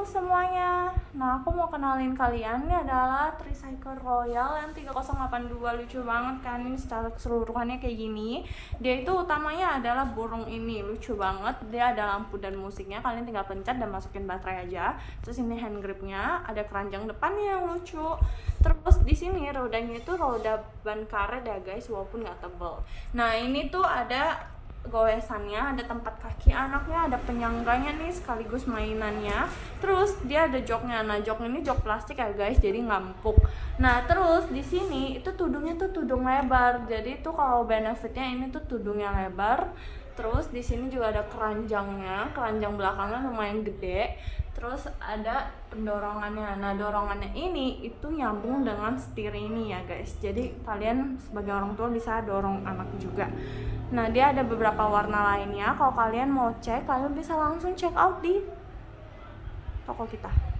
semuanya. Nah, aku mau kenalin kalian, ini adalah Tricycle Royal yang 3082. Lucu banget kan, ini secara keseluruhannya kayak gini. Dia itu utamanya adalah burung ini, lucu banget. Dia ada lampu dan musiknya, kalian tinggal pencet dan masukin baterai aja. Terus ini hand gripnya, ada keranjang depannya yang lucu. Terus di sini rodanya itu roda ban karet ya guys, walaupun nggak tebel. Nah, ini tuh ada goesannya, ada tempat kaki anaknya, ada penyangganya nih sekaligus mainannya. Terus dia ada joknya. Nah, joknya ini jok plastik ya guys, jadi nggak empuk. Nah, terus di sini itu tudungnya tuh tudung lebar. Jadi itu kalau benefitnya ini tuh tudungnya lebar. Terus di sini juga ada keranjangnya, keranjang belakangnya lumayan gede. Terus ada pendorongannya. Nah, dorongannya ini itu nyambung dengan setir ini ya guys. Jadi kalian sebagai orang tua bisa dorong anak juga. Nah, dia ada beberapa warna lainnya. Kalau kalian mau cek, kalian bisa langsung check out di toko kita.